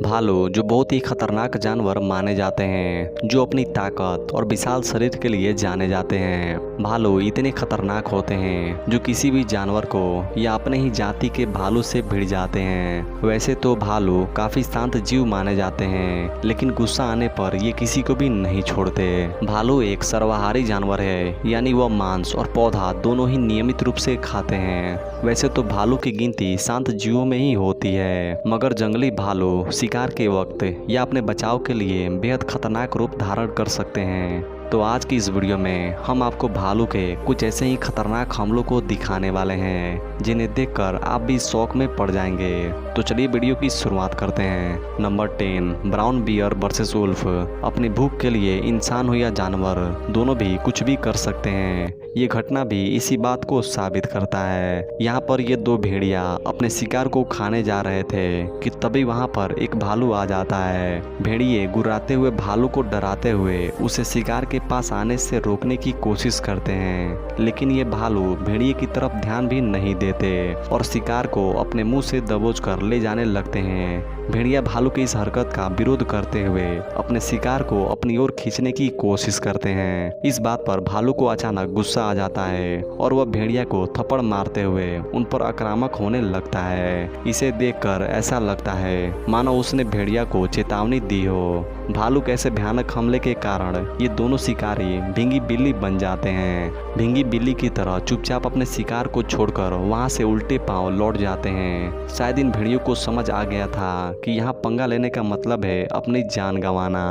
भालू जो बहुत ही खतरनाक जानवर माने जाते हैं, जो अपनी ताकत और विशाल शरीर के लिए जाने जाते हैं। भालू इतने खतरनाक होते हैं जो किसी भी जानवर को या अपने ही जाति के भालू से भिड़ जाते हैं। वैसे तो भालू काफी शांत जीव माने जाते हैं, लेकिन गुस्सा आने पर ये किसी को भी नहीं छोड़ते। भालू एक सर्वाहारी जानवर है, यानी वह मांस और पौधा दोनों ही नियमित रूप से खाते हैं। वैसे तो भालू की गिनती शांत जीवों में ही होती है, मगर जंगली भालू शिकार के वक्त या अपने बचाव के लिए बेहद खतरनाक रूप धारण कर सकते हैं। तो आज की इस वीडियो में हम आपको भालू के कुछ ऐसे ही खतरनाक हमलों को दिखाने वाले हैं, जिन्हें देखकर आप भी शौक में पड़ जाएंगे। तो चलिए वीडियो की शुरुआत करते हैं। Number 10, brown bear versus wolf. अपनी भूख के लिए इंसान हो या जानवर, दोनों भी कुछ भी कर सकते हैं। ये घटना भी इसी बात को साबित करता है। यहाँ पर ये दो भेड़िया अपने शिकार को खाने जा रहे थे कि तभी वहाँ पर एक भालू आ जाता है। भेड़िए गुर्राते हुए भालू को डराते हुए उसे शिकार के पास आने से रोकने की कोशिश करते हैं, लेकिन ये भालू भेड़िए की तरफ ध्यान भी नहीं देते और शिकार को अपने मुंह से दबोच कर ले जाने लगते हैं। भेड़िया भालू की इस हरकत का विरोध करते हुए अपने शिकार को अपनी ओर खींचने की कोशिश करते हैं। इस बात पर भालू को अचानक गुस्सा आ जाता है और वह भेड़िया को थप्पड़ मारते हुए उन पर आक्रामक होने लगता है। इसे देखकर ऐसा लगता है मानो उसने भेड़िया को चेतावनी दी हो। भालू के ऐसे भयानक हमले के कारण ये दोनों शिकारी भींगी बिल्ली बन जाते हैं। भींगी बिल्ली की तरह चुपचाप अपने शिकार को छोड़कर वहां से उल्टे पांव लौट जाते हैं। शायद इन भेड़ियों को समझ आ गया था कि यहाँ पंगा लेने का मतलब है अपनी जान गंवाना।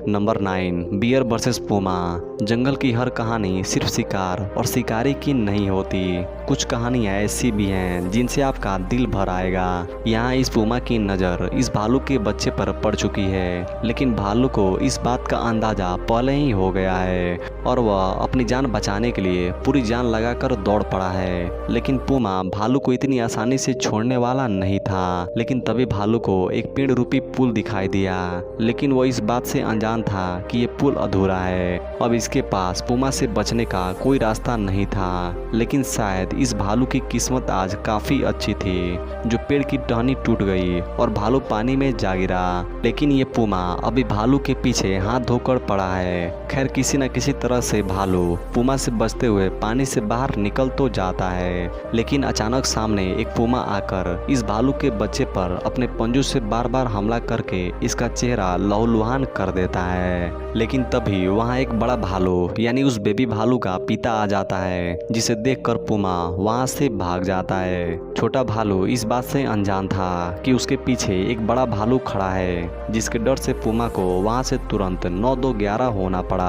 Number 9, bear versus puma. जंगल की हर कहानी सिर्फ शिकार और शिकारी की नहीं होती। कुछ कहानियाँ ऐसी भी हैं जिनसे आपका दिल भर आएगा। यहाँ इस पूमा की नज़र इस भालू के बच्चे पर पड़ चुकी है, लेकिन भालू को इस बात का अंदाजा पहले ही हो गया है और वह अपनी जान बचाने के लिए पूरी जान लगाकर दौड़ पड़ा है। लेकिन पूमा भालू को इतनी आसानी से छोड़ने वाला नहीं था। लेकिन तभी भालू को एक पेड़ रूपी पुल दिखाई दिया, लेकिन वो इस बात से अनजान था कि ये पुल अधूरा है। अब इसके पास पूमा से बचने का कोई रास्ता नहीं था, लेकिन शायद इस भालू की किस्मत आज काफी अच्छी थी जो पेड़ की टहनी टूट गई और भालू पानी में जा गिरा। लेकिन ये पूमा अभी भालू के पीछे हाथ धोकर पड़ा है। खैर किसी न किसी तरह से भालू पूमा से बचते हुए पानी से बाहर निकल तो जाता है, लेकिन अचानक सामने एक पूमा आकर इस भालू के बच्चे पर अपने पंजों से बार बार हमला करके इसका चेहरा लहूलुहान कर देता है। लेकिन तभी वहाँ एक बड़ा भालू यानी उस बेबी भालू का पिता आ जाता है, जिसे देखकर पूमा वहाँ से भाग जाता है। छोटा भालू इस बात से अनजान था कि उसके पीछे एक बड़ा भालू खड़ा है, जिसके डर से पूमा को वहाँ से तुरंत 9-2-11 होना पड़ा।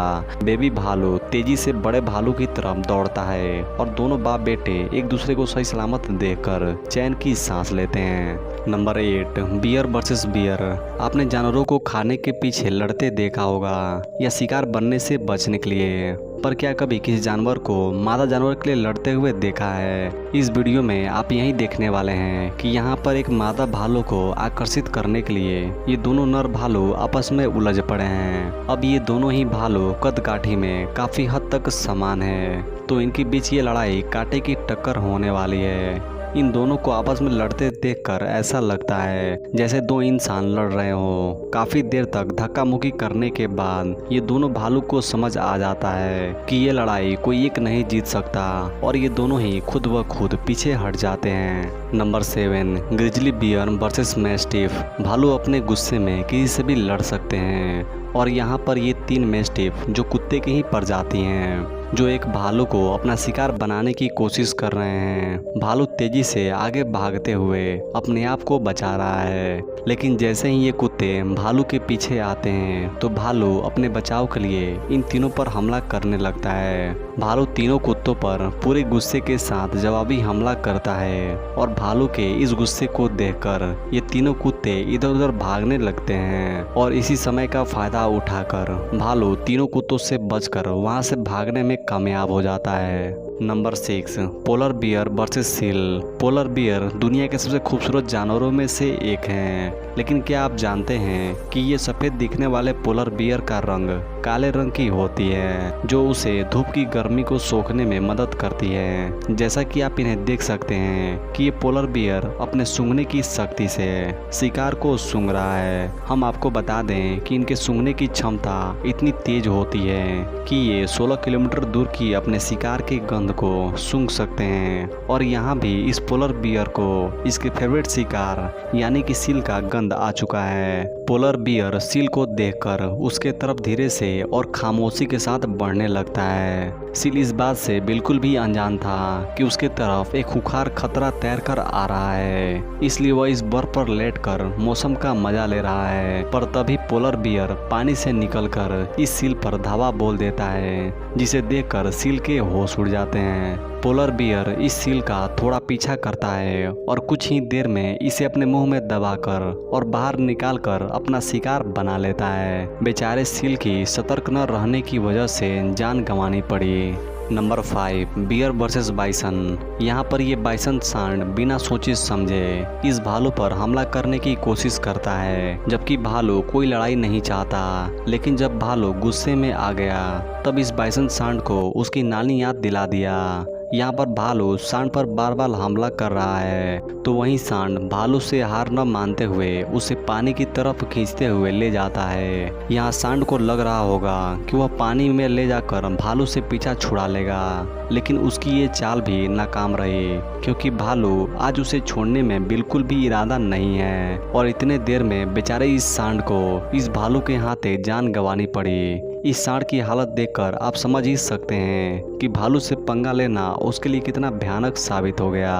बेबी भालू तेजी से बड़े भालू की तरफ दौड़ता है और दोनों बाप बेटे एक दूसरे को सही सलामत देखकर चैन की सांस लेते हैं। Number 8, bear versus bear. आपने जानवरों को खाने के पीछे लड़ते देखा होगा या शिकार बनने से बचने के लिए, पर क्या कभी किसी जानवर को मादा जानवर के लिए लड़ते हुए देखा है? इस वीडियो में आप यही देखने वाले हैं कि यहाँ पर एक मादा भालू को आकर्षित करने के लिए ये दोनों नर भालू आपस में उलझ पड़े हैं। अब ये दोनों ही भालू कद काठी में काफी हद तक समान है, तो इनके बीच ये लड़ाई कांटे की टक्कर होने वाली है। इन दोनों को आपस में लड़ते देखकर ऐसा लगता है जैसे दो इंसान लड़ रहे हो। काफी देर तक धक्का मुक्की करने के बाद ये दोनों भालू को समझ आ जाता है कि ये लड़ाई कोई एक नहीं जीत सकता और ये दोनों ही खुद व खुद पीछे हट जाते हैं। Number 7, grizzly bear versus mastiff. भालू अपने गुस्से में किसी से भी लड़ सकते हैं और यहाँ पर ये 3 मैस्टिफ जो कुत्ते की ही प्रजाति हैं, जो एक भालू को अपना शिकार बनाने की कोशिश कर रहे हैं। भालू तेजी से आगे भागते हुए अपने आप को बचा रहा है, लेकिन जैसे ही ये कुत्ते भालू के पीछे आते हैं तो भालू अपने बचाव के लिए इन तीनों पर हमला करने लगता है। भालू तीनों कुत्तों पर पूरे गुस्से के साथ जवाबी हमला करता है और भालू के इस गुस्से को देखकर ये तीनों कुत्ते इधर उधर भागने लगते हैं और इसी समय का फायदा उठाकर भालू तीनों कुत्तों से बचकर वहां से भागने में कामयाब हो जाता है। Number 6 polar bear versus seal. Polar bear दुनिया के सबसे खूबसूरत जानवरों में से एक हैं, लेकिन क्या आप जानते हैं कि ये सफ़ेद दिखने वाले पोलर बियर का रंग काले रंग की होती है, जो उसे धूप की गर्मी को सोखने में मदद करती है। जैसा कि आप इन्हें देख सकते हैं कि ये पोलर बियर अपने सूंघने की शक्ति से शिकार को सूंघ रहा है। हम आपको बता दें कि इनके सूंघने की क्षमता इतनी तेज होती है कि ये 16 किलोमीटर दूर की अपने शिकार के गंध को सूंघ सकते हैं। और यहाँ भी इस पोलर बियर को इसके फेवरेट शिकार यानी कि सील का गंध आ चुका है। पोलर बियर सील को देखकर उसके तरफ धीरे से और खामोशी के साथ बढ़ने लगता है। सील इस बात से बिल्कुल भी अनजान था कि उसके तरफ एक खूंखार खतरा तैर कर आ रहा है, इसलिए वह इस बर्फ पर लेटकर मौसम का मजा ले रहा है। पर तभी पोलर बियर पानी से निकलकर इस सील पर धावा बोल देता है, जिसे देखकर सील के होश उड़ जाते हैं। पोलर बियर इस सील का थोड़ा पीछा करता है और कुछ ही देर में इसे अपने मुंह में दबाकर और बाहर निकालकर अपना शिकार बना लेता है। बेचारे सील की सतर्क न रहने की वजह से जान गंवानी पड़ी। Number 5 bear versus bison. यहाँ पर ये बाइसन सांड बिना सोचे समझे इस भालू पर हमला करने की कोशिश करता है, जबकि भालू कोई लड़ाई नहीं चाहता। लेकिन जब भालू गुस्से में आ गया तब इस बाइसन सांड को उसकी नानी याद दिला दिया। यहाँ पर भालू सांड पर बार बार हमला कर रहा है, तो वहीं सांड भालू से हार न मानते हुए उसे पानी की तरफ खींचते हुए ले जाता है। यहाँ सांड को लग रहा होगा कि वह पानी में ले जाकर भालू से पीछा छुड़ा लेगा, लेकिन उसकी ये चाल भी नाकाम रही, क्योंकि भालू आज उसे छोड़ने में बिल्कुल भी इरादा नहीं है। और इतने देर में बेचारे इस सांड को इस भालू के हाथे जान गंवानी पड़ी। इस सांड की हालत देखकर आप समझ ही सकते हैं कि भालू से पंगा लेना उसके लिए कितना भयानक साबित हो गया।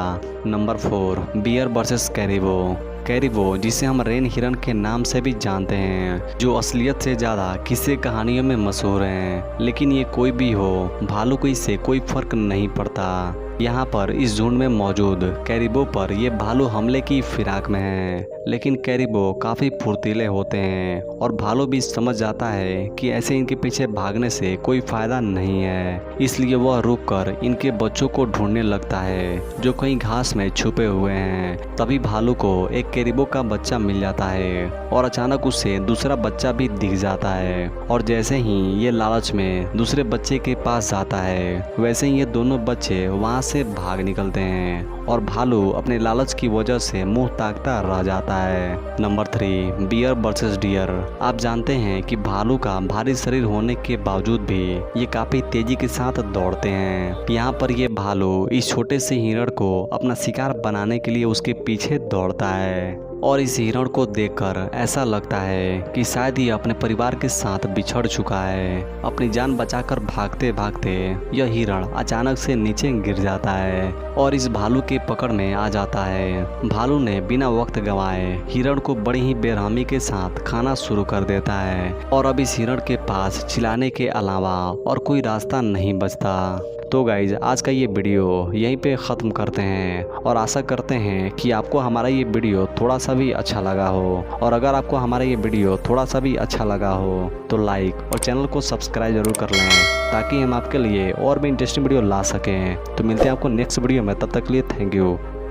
Number 4 bear versus caribou. Caribou, जिसे हम रेन हिरन के नाम से भी जानते हैं, जो असलियत से ज़्यादा किस्से कहानियों में मशहूर हैं, लेकिन ये कोई भी हो, भालू को इससे कोई फर्क नहीं पड़ता। यहाँ पर इस झुंड में मौजूद कैरिबो पर ये भालू हमले की फिराक में है, लेकिन कैरिबो काफ़ी फुर्तीले होते हैं और भालू भी समझ जाता है कि ऐसे इनके पीछे भागने से कोई फ़ायदा नहीं है, इसलिए वह रुककर इनके बच्चों को ढूंढने लगता है जो कहीं घास में छुपे हुए हैं। तभी भालू को एक कैरिबो का बच्चा मिल जाता है और अचानक उसे दूसरा बच्चा भी दिख जाता है। और जैसे ही ये लालच में दूसरे बच्चे के पास जाता है, वैसे ही ये दोनों बच्चे वहाँ से भाग निकलते हैं और भालू अपने लालच की वजह से मुंह ताकता रह जाता है। Number 3 bear versus deer. आप जानते हैं कि भालू का भारी शरीर होने के बावजूद भी ये काफ़ी तेजी के साथ दौड़ते हैं। यहाँ पर ये भालू इस छोटे से हिरण को अपना शिकार बनाने के लिए उसके पीछे दौड़ता है और इस हिरण को देखकर ऐसा लगता है कि शायद ये अपने परिवार के साथ बिछड़ चुका है। अपनी जान बचाकर भागते भागते यह हिरण अचानक से नीचे गिर जाता है और इस भालू के पकड़ में आ जाता है। भालू ने बिना वक्त गंवाए हिरण को बड़ी ही बेरहमी के साथ खाना शुरू कर देता है और अब इस हिरण के पास चिल्लाने के अलावा और कोई रास्ता नहीं बचता। तो गाइज, आज का ये वीडियो यहीं पे ख़त्म करते हैं और आशा करते हैं कि आपको हमारा ये वीडियो थोड़ा सा भी अच्छा लगा हो। और अगर आपको हमारा ये वीडियो थोड़ा सा भी अच्छा लगा हो तो लाइक और चैनल को सब्सक्राइब जरूर कर लें, ताकि हम आपके लिए और भी इंटरेस्टिंग वीडियो ला सकें। तो मिलते हैं आपको नेक्स्ट वीडियो में, तब तक के लिए थैंक यू।